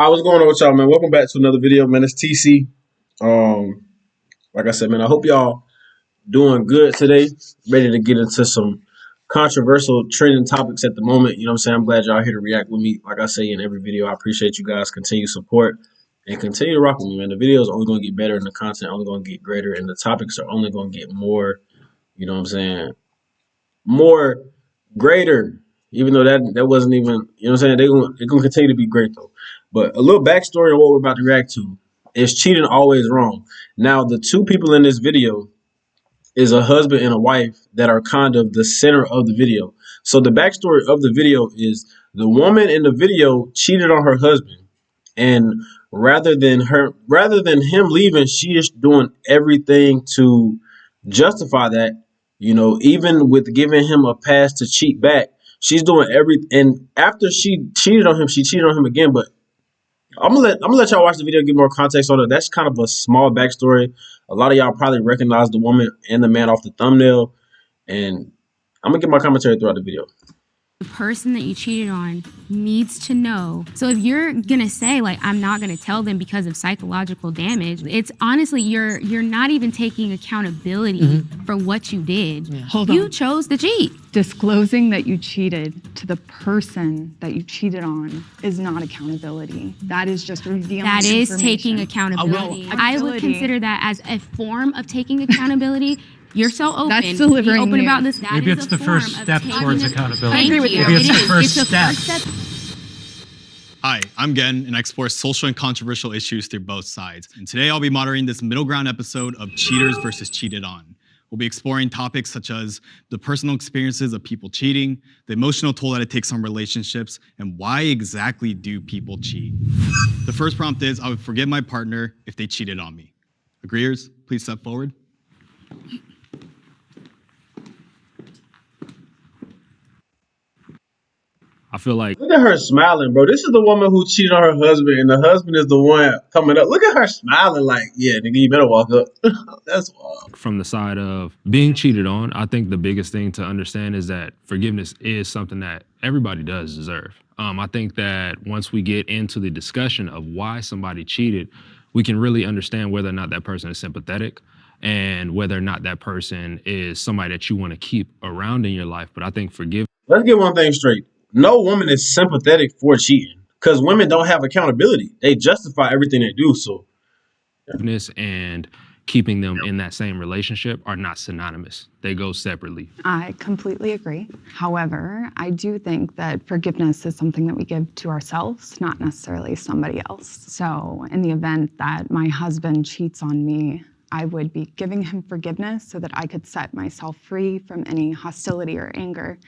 I was going on with y'all, man. Welcome back to another video, man. It's TC. Um, like I said, man, I hope y'all doing good today. Ready to get into some controversial trending topics at the moment. You know what I'm saying? I'm glad y'all here to react with me. Like I say in every video, I appreciate you guys' continued support and continue to rock with me, man. The videos are only going to get better and the content only going to get greater and the topics are only going to get more, you know what I'm saying, more greater. Even though that wasn't even, you know what I'm saying, they're gonna continue to be great though. But a little backstory of what we're about to react to is cheating always wrong? Now the two people in this video is a husband and a wife that are kind of the center of the video. So the backstory of the video is the woman in the video cheated on her husband, and rather than him leaving, she is doing everything to justify that. You know, even with giving him a pass to cheat back, she's doing everything. And after she cheated on him, she cheated on him again. But I'm gonna let y'all watch the video, get more context on it. That's kind of a small backstory. A lot of y'all probably recognize the woman and the man off the thumbnail, and I'm gonna get my commentary throughout the video. The person that you cheated on needs to know. So if you're gonna say like, I'm not gonna tell them because of psychological damage, it's honestly, you're not even taking accountability for what you did. Yeah. Hold on. You chose to cheat. Disclosing that you cheated to the person that you cheated on is not accountability. That is just revealing That is information. taking accountability. I would consider that as a form of taking accountability. You're so open. That's delivering Be open news. about this. That Maybe is it's a the form first of step taking towards it. accountability. Thank I agree with you. you. Maybe it's It the is. first It's step. Hi, I'm Gen, and I explore social and controversial issues through both sides. And today I'll be moderating this middle ground episode of Cheaters versus Cheated On. We'll be exploring topics such as the personal experiences of people cheating, the emotional toll that it takes on relationships, and why exactly do people cheat. The first prompt is, I would forgive my partner if they cheated on me. Agreeers, please step forward. I feel like Look at her smiling, bro. This is the woman who cheated on her husband, and the husband is the one coming up. Look at her smiling, like, yeah, nigga, you better walk up. That's wild. from the side of being cheated on, I think the biggest thing to understand is that forgiveness is something that everybody does deserve. I think that once we get into the discussion of why somebody cheated, we can really understand whether or not that person is sympathetic and whether or not that person is somebody that you want to keep around in your life. But I think forgiveness Let's get one thing straight. No woman is sympathetic for cheating because women don't have accountability. They justify everything they do. So and keeping them in that same relationship are not synonymous. They go separately. I completely agree. However, I do think that forgiveness is something that we give to ourselves, not necessarily somebody else. So in the event that my husband cheats on me, I would be giving him forgiveness so that I could set myself free from any hostility or anger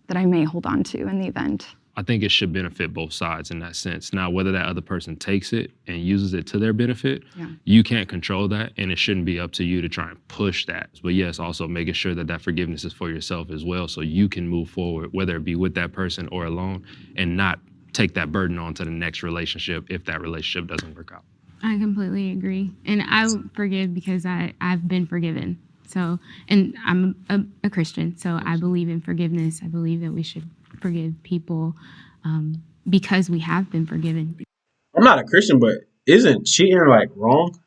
that I may hold on to in the event. I think it should benefit both sides in that sense. Now, whether that other person takes it and uses it to their benefit, you can't control that, and it shouldn't be up to you to try and push that. But yes, also making sure that that forgiveness is for yourself as well, so you can move forward, whether it be with that person or alone, and not take that burden on to the next relationship if that relationship doesn't work out. I completely agree. And I forgive because I've been forgiven. So, and I'm a Christian, so I believe in forgiveness. I believe that we should forgive people because we have been forgiven. I'm not a Christian, but isn't cheating like wrong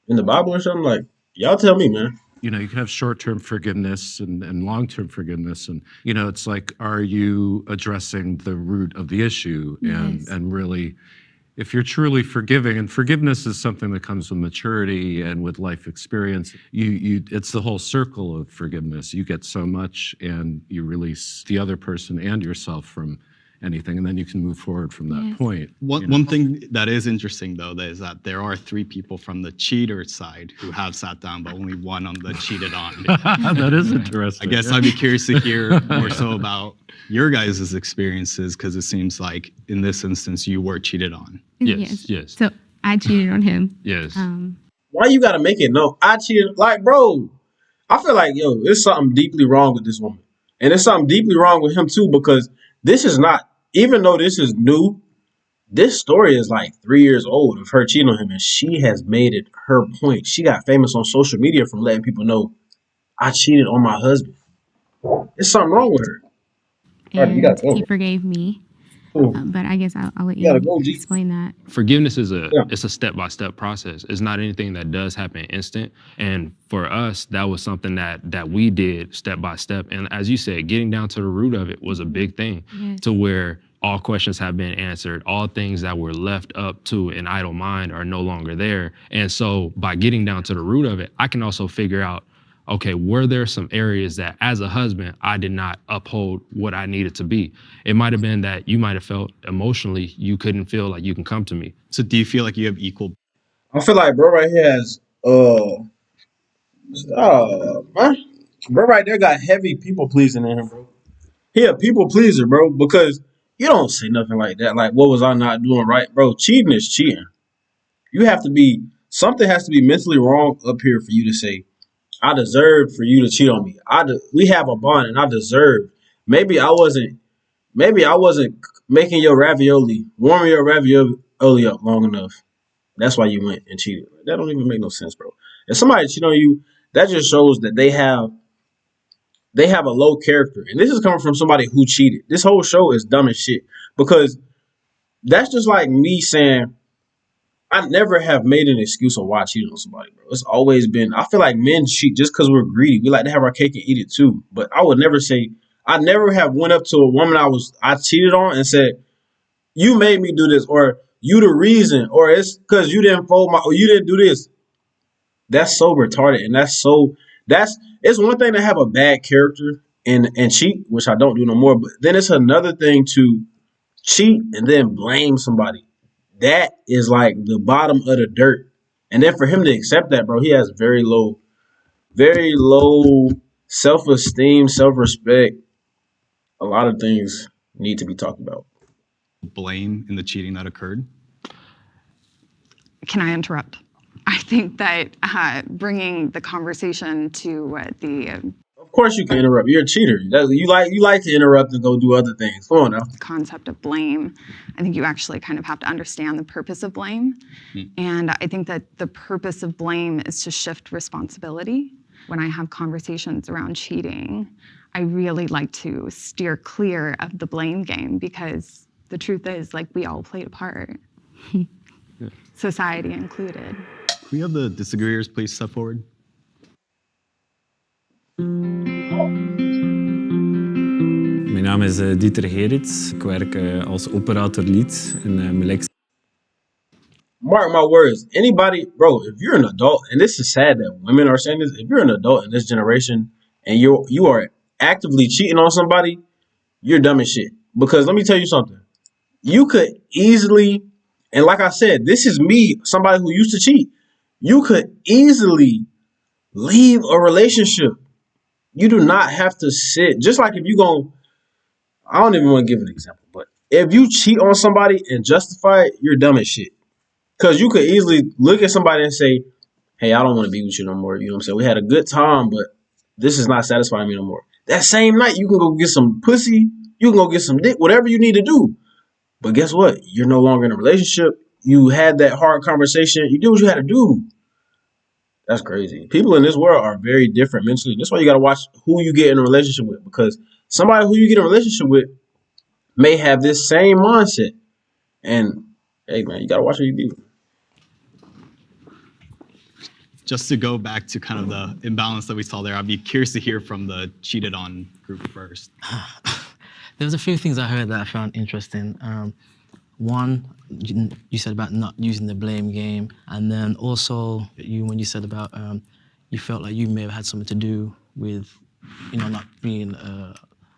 in the Bible or something? Like, y'all tell me, man. You know, you can have short-term forgiveness and long-term forgiveness. And, you know, it's like, are you addressing the root of the issue? And really, if you're truly forgiving, and forgiveness is something that comes with maturity and with life experience, it's the whole circle of forgiveness. You get so much and you release the other person and yourself from anything, and then you can move forward from that point. One thing that is interesting, though, is that there are 3 people from the cheater side who have sat down, but only 1 on the cheated on. That is interesting. I guess I'd be curious to hear more so about your guys' experiences, because it seems like in this instance you were cheated on. Yes. So I cheated on him. Yes. Why you gotta make it no? I cheated. Like, bro, I feel like, yo, there's something deeply wrong with this woman. And there's something deeply wrong with him too, because this is not, even though this is new, this story is like 3 years old of her cheating on him, and she has made it her point. She got famous on social media from letting people know, I cheated on my husband. There's something wrong with her. And he forgave me. But I guess I'll let You gotta you go, G. explain that. Forgiveness is Yeah. it's a step-by-step process. It's not anything that does happen instant. And for us, that was something that we did step by step. And as you said, getting down to the root of it was a big thing. Yes. To where all questions have been answered, all things that were left up to an idle mind are no longer there. And so by getting down to the root of it, I can also figure out, okay, were there some areas that as a husband, I did not uphold what I needed to be? It might have been that you might have felt emotionally you couldn't feel like you can come to me. So do you feel like you have equal? I feel like bro right here has man, bro right there got heavy people pleasing in him, bro. He a people pleaser, bro, because you don't say nothing like that. Like, what was I not doing right, bro? Cheating is cheating. You have to be something has to be mentally wrong up here for you to say, I deserved for you to cheat on me. We have a bond, and I deserved. Maybe I wasn't. Maybe I wasn't making your ravioli, warming your ravioli up long enough. That's why you went and cheated. That don't even make no sense, bro. If somebody cheat on you, that just shows that they have a low character. And this is coming from somebody who cheated. This whole show is dumb as shit. Because that's just like me saying, I never have made an excuse of why I cheated on somebody, bro. It's always been, I feel like men cheat just because we're greedy. We like to have our cake and eat it too. But I would never say, I never have went up to a woman I cheated on and said, you made me do this, or you the reason, or it's because you didn't or you didn't do this. That's so retarded, and that's it's one thing to have a bad character and cheat, which I don't do no more. But then it's another thing to cheat and then blame somebody. That is like the bottom of the dirt. And then for him to accept that, bro, he has very low self-esteem, self-respect. A lot of things need to be talked about. Blame in the cheating that occurred? Can I interrupt? I think that bringing the conversation to Of course, you can interrupt. You're a cheater. You like to interrupt and go do other things. Come on now. concept of blame, I think you actually kind of have to understand the purpose of blame. And I think that the purpose of blame is to shift responsibility. When I have conversations around cheating, I really like to steer clear of the blame game because the truth is, like, we all played a part, society included. Can we have the disagreeers please step forward? Mijn naam is Dieter Gerits. Ik werk als operator lead en mijn lijkt. Mark my words. Anybody, bro, if you're an adult, and this is sad that women are saying this, if you're an adult in this generation and you are actively cheating on somebody, you're dumb as shit. Because let me tell you something. You could easily, and like I said, this is me, somebody who used to cheat. You could easily leave a relationship. You do not have to sit, just like if you go, I don't even want to give an example, but if you cheat on somebody and justify it, you're dumb as shit. Because you could easily look at somebody and say, hey, I don't want to be with you no more. You know what I'm saying? We had a good time, but this is not satisfying me no more. That same night, you can go get some pussy. You can go get some dick, whatever you need to do. But guess what? You're no longer in a relationship. You had that hard conversation. You did what you had to do. That's crazy. People in this world are very different mentally. That's why you got to watch who you get in a relationship with. Because somebody who you get in a relationship with may have this same mindset. And, hey, man, you got to watch what you do. Just to go back to kind of the imbalance that we saw there, I'd be curious to hear from the cheated on group first. There was a few things I heard that I found interesting. One, you said about not using the blame game, and then also when you said about you felt like you may have had something to do with, not being a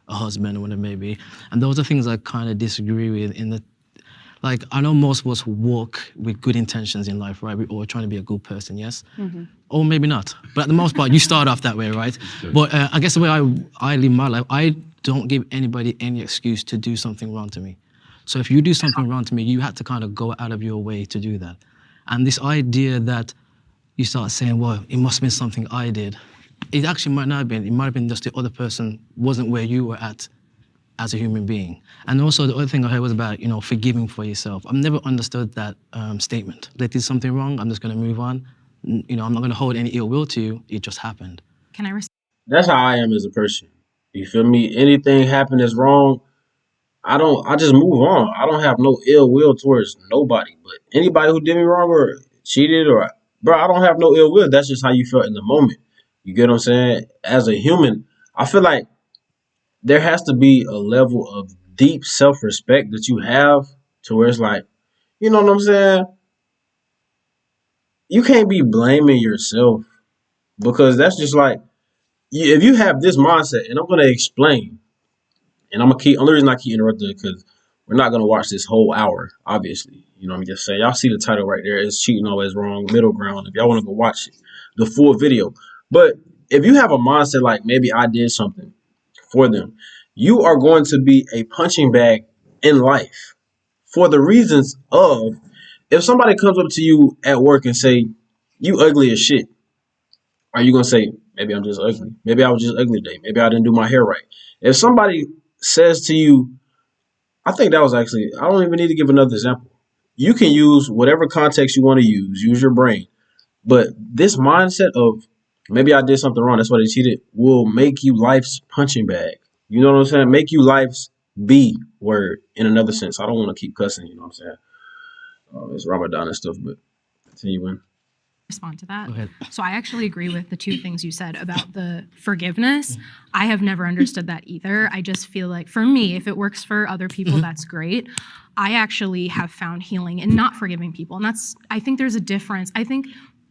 husband or whatever it may be. And those are things I kind of disagree with. Like, I know most of us walk with good intentions in life, right? We're all trying to be a good person, yes? Mm-hmm. Or maybe not. But at the most part, you start off that way, right? But I guess the way I live my life, I don't give anybody any excuse to do something wrong to me. So if you do something wrong to me, you have to kind of go out of your way to do that. And this idea that you start saying, well, it must have been something I did. It actually might not have been. It might have been just the other person wasn't where you were at as a human being. And also the other thing I heard was about, forgiving for yourself. I've never understood that statement. They did something wrong, I'm just gonna move on. I'm not gonna hold any ill will to you, it just happened. That's how I am as a person. You feel me? Anything happen that's wrong, I just move on. I don't have no ill will towards nobody. But anybody who did me wrong or cheated or bro, I don't have no ill will. That's just how you felt in the moment. You get what I'm saying? As a human, I feel like there has to be a level of deep self respect that you have to where it's like, you know what I'm saying? You can't be blaming yourself because that's just like if you have this mindset, and I'm gonna explain, and I'm gonna keep. Only reason I keep interrupting because we're not gonna watch this whole hour, obviously. You know what I'm just saying. Y'all see the title right there. It's cheating always wrong, middle ground. If y'all want to go watch it, the full video. But if you have a mindset like maybe I did something for them, you are going to be a punching bag in life for the reasons of if somebody comes up to you at work and say you ugly as shit, are you gonna say maybe I'm just ugly? Maybe I was just ugly today. Maybe I didn't do my hair right. If somebody says to you, I think that was actually I don't even need to give another example. You can use whatever context you want to use your brain. But this mindset of maybe I did something wrong, that's why they cheated, will make you life's punching bag. You know what I'm saying? Make you life's B word in another sense. I don't want to keep cussing, you know what I'm saying? It's Ramadan and stuff, but continuing. Respond to that. Go ahead. So I actually agree with the two things you said about the forgiveness. I have never understood that either. I just feel like for me, if it works for other people, that's great. I actually have found healing in not forgiving people. And I think there's a difference. I think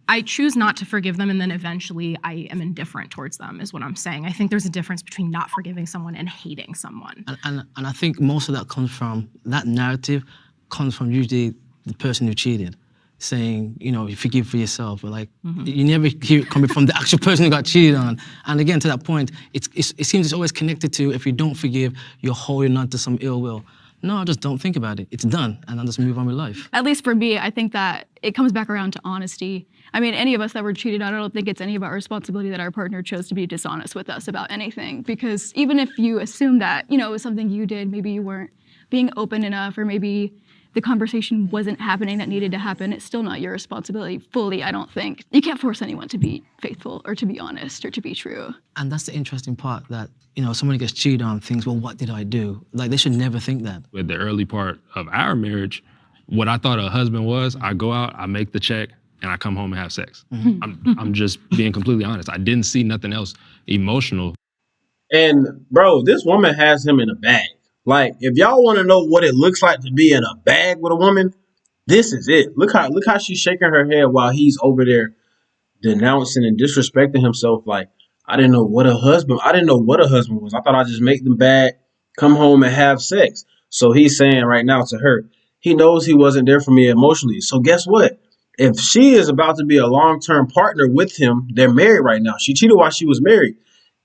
I choose not to forgive them and then eventually I am indifferent towards them is what I'm saying. I think there's a difference between not forgiving someone and hating someone. And I think most of that comes from, that narrative comes from usually the person who cheated, saying, you know, you forgive for yourself. Or like, you never hear it coming from the actual person who got cheated on. And again, to that point, it seems it's always connected to if you don't forgive, you're holding on to some ill will. No, I just don't think about it. It's done, and I'll just move on with life. At least for me, I think that it comes back around to honesty. I mean, any of us that were cheated on, I don't think it's any of our responsibility that our partner chose to be dishonest with us about anything. Because even if you assume that, you know, it was something you did, maybe you weren't being open enough, or maybe the conversation wasn't happening that needed to happen, it's still not your responsibility fully, I don't think. You can't force anyone to be faithful or to be honest or to be true. And that's the interesting part, that, you know, somebody gets cheated on, thinks, well, what did I do? Like, they should never think that. With the early part of our marriage, what I thought a husband was, I go out, I make the check, and I come home and have sex. I'm just being completely honest. I didn't see nothing else emotional. And bro, this woman has him in a bag. Like, if y'all want to know what it looks like to be in a bag with a woman, this is it. Look how she's shaking her head while he's over there denouncing and disrespecting himself. Like, I didn't know what a husband was. I thought I just make them bad, come home and have sex. So he's saying right now to her, he knows he wasn't there for me emotionally. So guess what? If she is about to be a long-term partner with him, they're married right now. She cheated while she was married.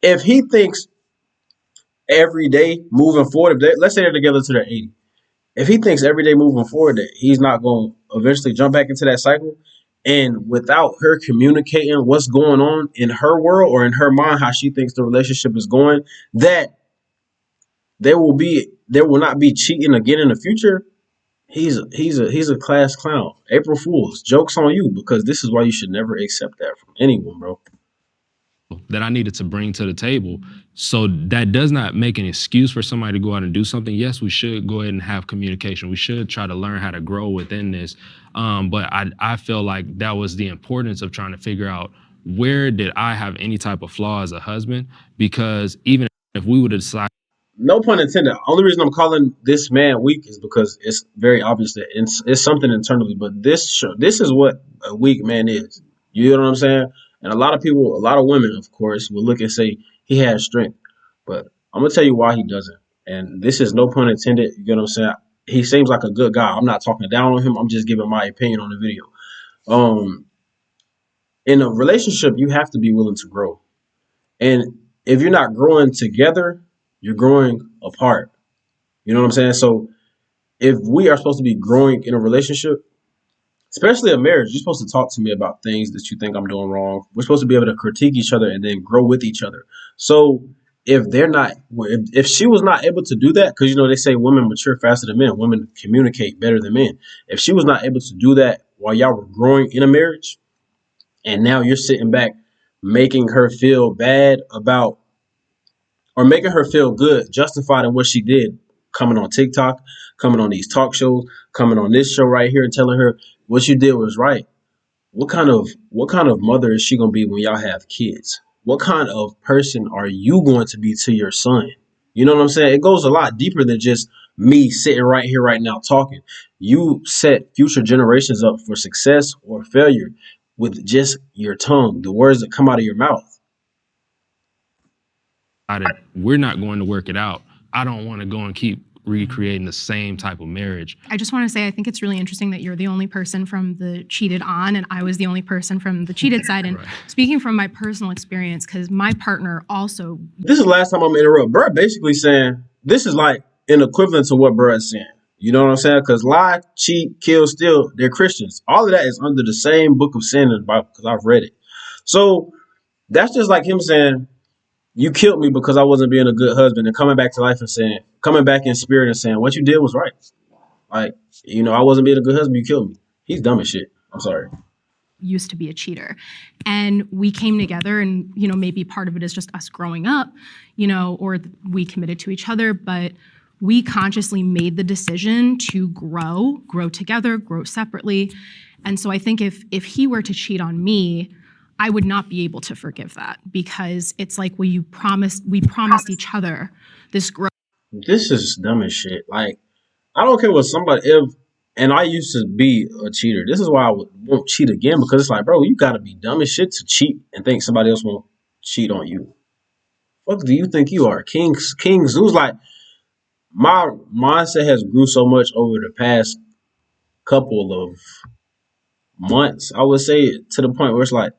If he thinks every day moving forward, let's say they're together to their 80. If he thinks every day moving forward that he's not going to eventually jump back into that cycle, and without her communicating what's going on in her world or in her mind, how she thinks the relationship is going, that there will not be cheating again in the future. He's a class clown. April Fools, joke's on you, because this is why you should never accept that from anyone, bro. That I needed to bring to the table. So that does not make an excuse for somebody to go out and do something. Yes, we should go ahead and have communication. We should try to learn how to grow within this. But I feel like that was the importance of trying to figure out, where did I have any type of flaw as a husband? Because even if we would have decided, no pun intended. Only reason I'm calling this man weak is because it's very obvious that it's something internally. But this is what a weak man is. You know what I'm saying? And a lot of people, a lot of women, of course, will look and say he has strength. But I'm gonna tell you why he doesn't. And this is no pun intended. You get what I'm saying? He seems like a good guy. I'm not talking down on him. I'm just giving my opinion on the video. In a relationship, you have to be willing to grow. And if you're not growing together, you're growing apart. You know what I'm saying? So if we are supposed to be growing in a relationship, especially a marriage, you're supposed to talk to me about things that you think I'm doing wrong. We're supposed to be able to critique each other and then grow with each other. So if she was not able to do that, because, you know, they say women mature faster than men, women communicate better than men. If she was not able to do that while y'all were growing in a marriage, and now you're sitting back making her feel bad about, or making her feel good, justified in what she did, coming on TikTok, coming on these talk shows, coming on this show right here and telling her what you did was right. What kind of mother is she gonna be when y'all have kids? What kind of person are you going to be to your son? You know what I'm saying? It goes a lot deeper than just me sitting right here right now talking. You set future generations up for success or failure with just your tongue, the words that come out of your mouth. We're not going to work it out. I don't want to go and keep recreating the same type of marriage. I just want to say, I think it's really interesting that you're the only person from the cheated on and I was the only person from the cheated side. And speaking from my personal experience, because my partner also... This is the last time I'm going to interrupt. Bruh basically saying, this is like an equivalent to what Bruh is saying. You know what I'm saying? Because lie, cheat, kill, steal, they're Christians. All of that is under the same book of sin in the Bible because I've read it. So that's just like him saying, you killed me because I wasn't being a good husband, and coming back to life and saying, coming back in spirit and saying, what you did was right. Like, you know, I wasn't being a good husband, you killed me. He's dumb as shit. I'm sorry. Used to be a cheater. And we came together and, you know, maybe part of it is just us growing up, you know, or we committed to each other, but we consciously made the decision to grow together, grow separately. And so I think if he were to cheat on me, I would not be able to forgive that because it's like we promised each other this growth. This is dumb as shit. Like, I don't care what somebody, and I used to be a cheater. This is why I won't cheat again because it's like, bro, you gotta be dumb as shit to cheat and think somebody else won't cheat on you. What do you think you are? King Zeus? Like, my mindset has grew so much over the past couple of months, I would say, to the point where it's like,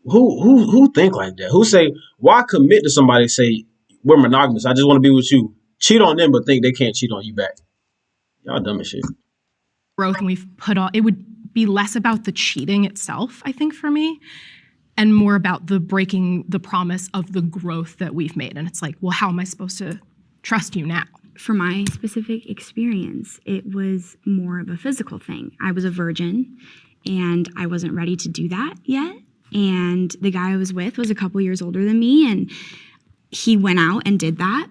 who think like that? Who say, why commit to somebody say we're monogamous? I just want to be with you. Cheat on them, but think they can't cheat on you back. Y'all dumb as shit. Growth and we've put on, it would be less about the cheating itself, I think, for me, and more about the breaking the promise of the growth that we've made. And it's like, well, how am I supposed to trust you now? For my specific experience, it was more of a physical thing. I was a virgin and I wasn't ready to do that yet. And the guy I was with was a couple years older than me, and he went out and did that.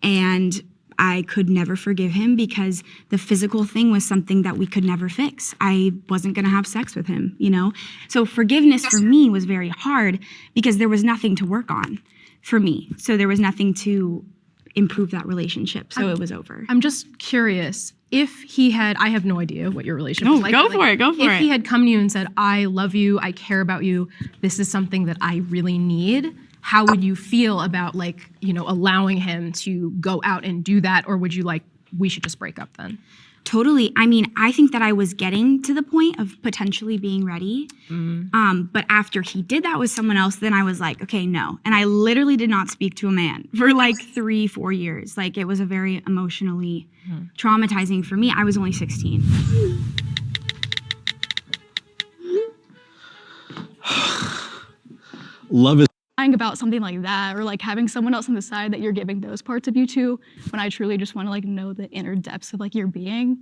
And I could never forgive him because the physical thing was something that we could never fix. I wasn't going to have sex with him, you know? So forgiveness for me was very hard because there was nothing to work on for me. So there was nothing to improve that relationship. So it was over. I'm just curious. If he had, I have no idea what your relationship was like. Go for it. If he had come to you and said, I love you, I care about you, this is something that I really need, how would you feel about, like, you know, allowing him to go out and do that? Or would you like, we should just break up then? Totally. I mean, I think that I was getting to the point of potentially being ready. But after he did that with someone else, then I was like, okay, no. And I literally did not speak to a man for like 3-4 years. Like, it was a very emotionally traumatizing for me. I was only 16. Love is Lying about something like that, or like having someone else on the side that you're giving those parts of you to, when I truly just want to like know the inner depths of like your being,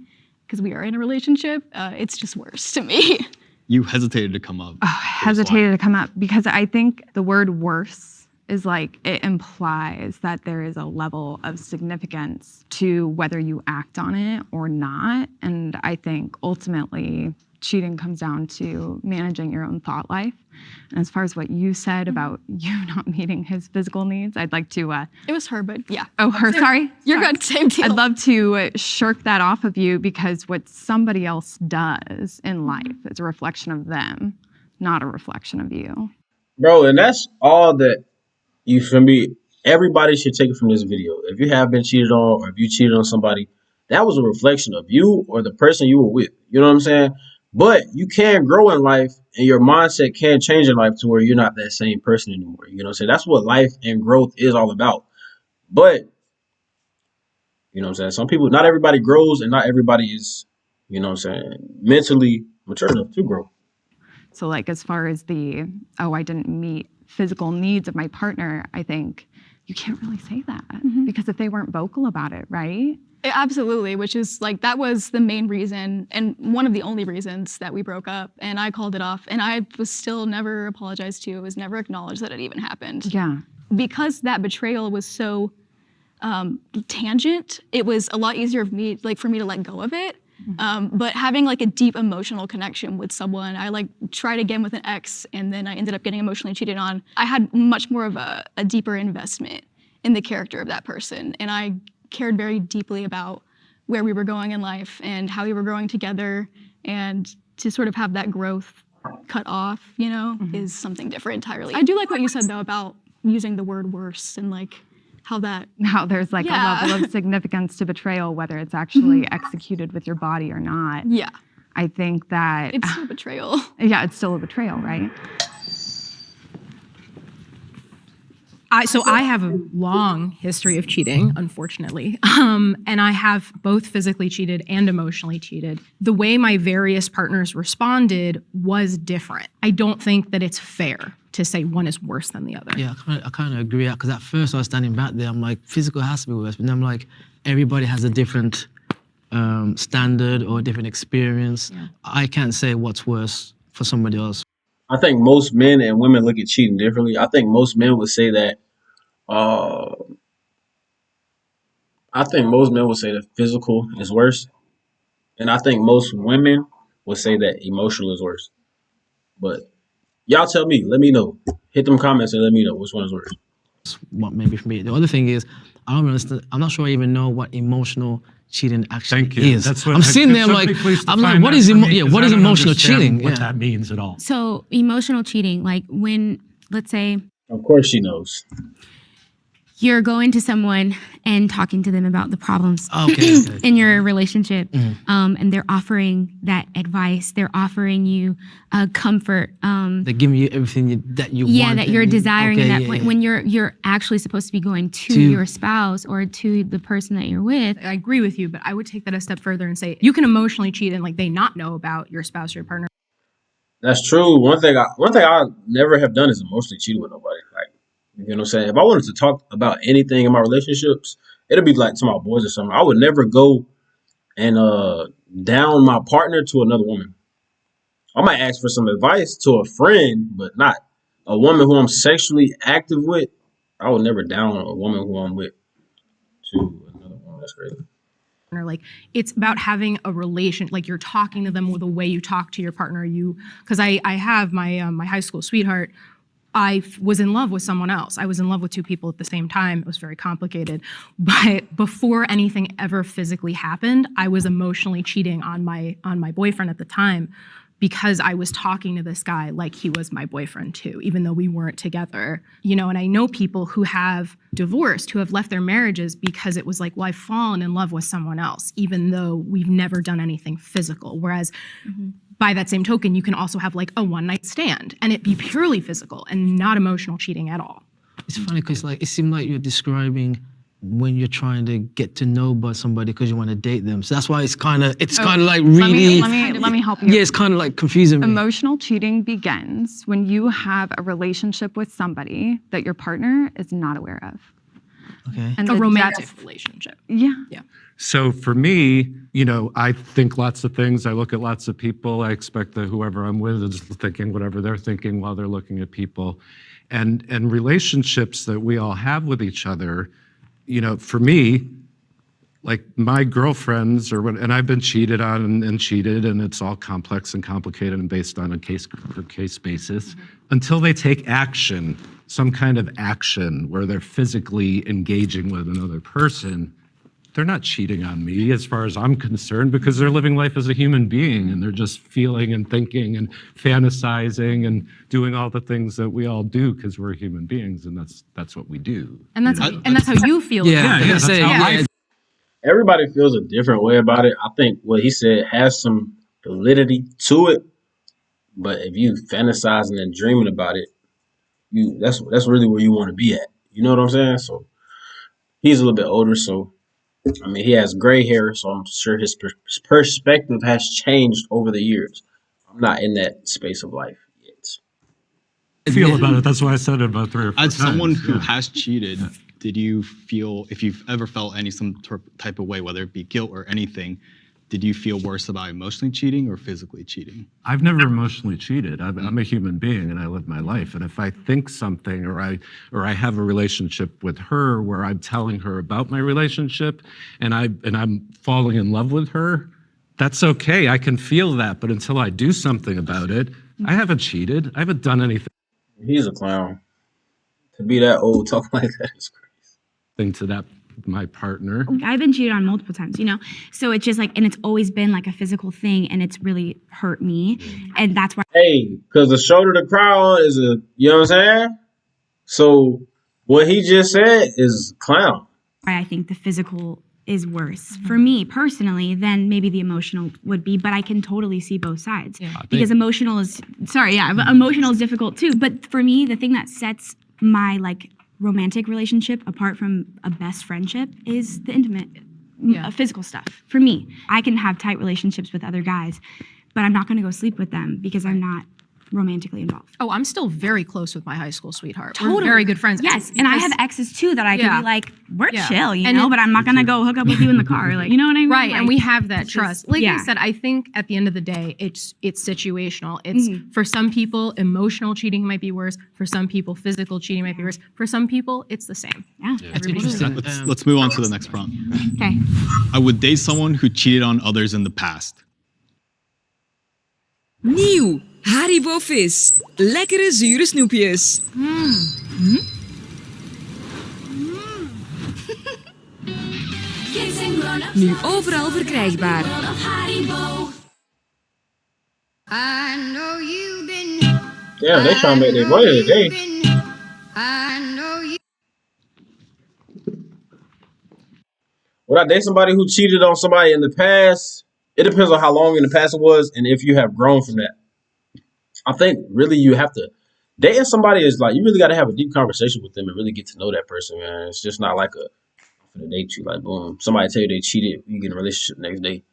because we are in a relationship, it's just worse to me. You hesitated to come up. Hesitated to come up because I think the word worse is like, it implies that there is a level of significance to whether you act on it or not. And I think ultimately cheating comes down to managing your own thought life. And as far as what you said about you not meeting his physical needs, I'd like to... It was her, but yeah. Oh, her, sorry. You're good, same deal. I'd love to shirk that off of you because what somebody else does in life is a reflection of them, not a reflection of you. Bro, and that's all that you feel me. Everybody should take it from this video. If you have been cheated on or if you cheated on somebody, that was a reflection of you or the person you were with. You know what I'm saying? But you can grow in life and your mindset can change in life to where you're not that same person anymore. You know what I'm saying? That's what life and growth is all about. But, you know what I'm saying? Some people, not everybody grows and not everybody is, you know what I'm saying, mentally mature enough to grow. So like as far as the, I didn't meet physical needs of my partner, I think you can't really say that because if they weren't vocal about it, right? Absolutely, which is like, that was the main reason and one of the only reasons that we broke up, and I called it off, and I was still never apologized to. It was never acknowledged that it even happened. Yeah. Because that betrayal was so tangent, it was a lot easier for me to let go of it. But having like a deep emotional connection with someone, I like tried again with an ex, and then I ended up getting emotionally cheated on. I had much more of a deeper investment in the character of that person, and I cared very deeply about where we were going in life and how we were growing together, and to sort of have that growth cut off, you know, is something different entirely. I do like what you said though about using the word worse and like how there's like a level of significance to betrayal, whether it's actually executed with your body or not. Yeah. I think that it's still betrayal. Yeah, it's still a betrayal, right? I have a long history of cheating, unfortunately. And I have both physically cheated and emotionally cheated. The way my various partners responded was different. I don't think that it's fair to say one is worse than the other. Yeah, I kind of agree. Because at first I was standing back there, I'm like, physical has to be worse. But then I'm like, everybody has a different standard or a different experience. Yeah. I can't say what's worse for somebody else. I think most men and women look at cheating differently. I think most men would say that physical is worse, and I think most women would say that emotional is worse. But y'all tell me, let me know. Hit them comments and let me know which one is worse. What maybe for me. The other thing is, I don't understand. I'm not sure I even know what emotional cheating actually is. That's what I'm sitting there. I'm like, what is emotional cheating? What that means at all? So emotional cheating, like when, let's say, of course she knows. You're going to someone and talking to them about the problems in your relationship, and they're offering that advice. They're offering you comfort. They're giving you everything that you want. Yeah, that you're desiring at that point when you're actually supposed to be going to your spouse or to the person that you're with. I agree with you, but I would take that a step further and say you can emotionally cheat and like they not know about your spouse or your partner. That's true. One thing I never have done is emotionally cheated with nobody. Like, you know what I'm saying? If I wanted to talk about anything in my relationships, it'd be like to my boys or something. I would never go and down my partner to another woman. I might ask for some advice to a friend, but not a woman who I'm sexually active with. I would never down a woman who I'm with to another woman. That's crazy. Like it's about having a relation, like you're talking to them with the way you talk to your partner. Because I have my my high school sweetheart. I was in love with someone else. I was in love with two people at the same time. It was very complicated. But before anything ever physically happened, I was emotionally cheating on my boyfriend at the time because I was talking to this guy like he was my boyfriend too, even though we weren't together. You know, and I know people who have divorced, who have left their marriages because it was like, well, I've fallen in love with someone else, even though we've never done anything physical. Whereas by that same token, you can also have like a one-night stand and it be purely physical and not emotional cheating at all. It's funny because like it seemed like you're describing when you're trying to get to know about somebody because you want to date them. So that's why it's kind of like really. Let me help you. Yeah, it's kind of like confusing me. Emotional cheating begins when you have a relationship with somebody that your partner is not aware of. Okay. And a romantic relationship. Yeah. Yeah. So for me, you know, I think lots of things. I look at lots of people. I expect that whoever I'm with is thinking whatever they're thinking while they're looking at people. And relationships that we all have with each other, you know, for me, like my girlfriends and I've been cheated on and cheated, and it's all complex and complicated and based on a case basis until they take action, some kind of action where they're physically engaging with another person. They're not cheating on me as far as I'm concerned because they're living life as a human being and they're just feeling and thinking and fantasizing and doing all the things that we all do because we're human beings and that's what we do. And that's how you feel. Everybody feels a different way about it. I think what he said has some validity to it, but if you fantasizing and dreaming about it, that's really where you want to be at. You know what I'm saying? So he's a little bit older, so I mean, he has gray hair, so I'm sure his perspective has changed over the years. I'm not in that space of life yet. I feel about it. That's why I said it about 3 or 4 times. As someone who has cheated, did you feel, if you've ever felt some type of way, whether it be guilt or anything, did you feel worse about emotionally cheating or physically cheating? I've never emotionally cheated. I'm a human being and I live my life. And if I think something or I have a relationship with her where I'm telling her about my relationship and I'm falling in love with her, that's okay. I can feel that. But until I do something about it, I haven't cheated. I haven't done anything He's a clown. To be that old talking like that is crazy. to that my partner. I've been cheated on multiple times, you know? So it's just like, and it's always been like a physical thing and it's really hurt me. And that's why. Hey, because the shoulder to cry on is a, you know what I'm saying? So what he just said is clown. I think the physical is worse for me personally than maybe the emotional would be, but I can totally see both sides because emotional is, emotional is difficult too. But for me, the thing that sets my like romantic relationship apart from a best friendship is the intimate physical stuff. For me, I can have tight relationships with other guys, but I'm not going to go sleep with them because I'm not romantically involved. Oh, I'm still very close with my high school sweetheart. Totally. We're very good friends. Yes, and I have exes too that I can be like, we're chill, you know, but I'm not gonna go hook up with you in the car, like, you know what I mean? Right, like, and we have that trust. Like yeah. I said, I think at the end of the day, it's situational. It's for some people, emotional cheating might be worse. For some people, physical cheating might be worse. For some people, it's the same. Yeah. That's interesting. Let's move on to the next prompt. Okay. I would date someone who cheated on others in the past. Nieuw, Haribo vis. Lekkere zure snoepjes. Nu overal verkrijgbaar. Damn, they trying to make their money today. Would I date somebody who cheated on somebody in the past? It depends on how long in the past it was and if you have grown from that. I think really you have to dating somebody is like you really got to have a deep conversation with them and really get to know that person, man. It's just not like I'm gonna date you, like boom. Somebody tell you they cheated, you get in a relationship the next day.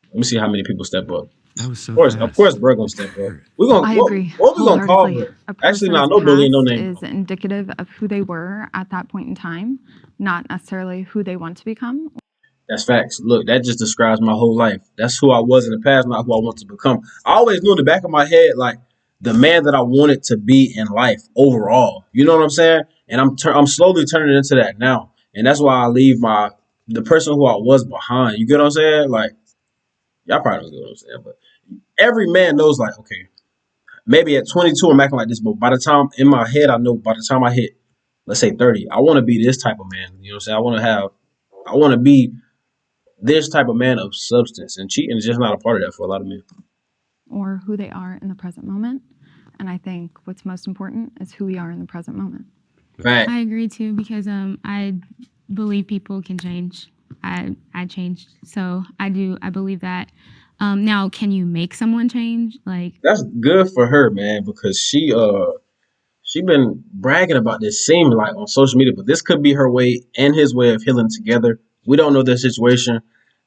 Let me see how many people step up. That was so Of course, bro gonna step up. We're gonna. I agree. What we gonna call wholeheartedly. her? A Actually, no, person's no bullying, no past name. is indicative of who they were at that point in time, not necessarily who they want to become. That's facts. Look, that just describes my whole life. That's who I was in the past, not who I want to become. I always knew in the back of my head, like the man that I wanted to be in life overall. You know what I'm saying? And I'm slowly turning into that now, and that's why I leave the person who I was behind. You get what I'm saying? Like, y'all probably don't get what I'm saying, but every man knows, like, okay, maybe at 22 I'm acting like this, but by the time in my head I know by the time I hit, let's say 30, I want to be this type of man. You know what I'm saying? I want to be this type of man of substance, and cheating is just not a part of that for a lot of men. Or who they are in the present moment. And I think what's most important is who we are in the present moment. Right. I agree too because I believe people can change. I changed, so I believe that. Now, can you make someone change? Like That's good for her, man, because she been bragging about this seeming like on social media, but this could be her way and his way of healing together. We don't know their situation.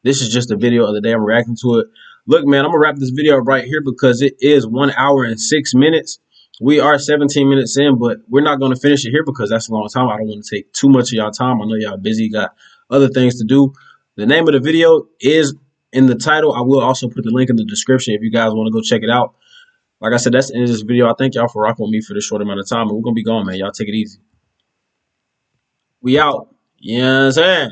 This is just a video of the day. I'm reacting to it. Look, man, I'm gonna wrap this video right here because it is 1 hour and 6 minutes. We are 17 minutes in, but we're not going to finish it here because that's a long time. I don't want to take too much of y'all time. I know y'all busy, got other things to do. The name of the video is in the title. I will also put the link in the description if you guys want to go check it out. Like I said, that's the end of this video. I thank y'all for rocking with me for this short amount of time, and we're going to be gone, man. Y'all take it easy. We out. You know what I'm saying?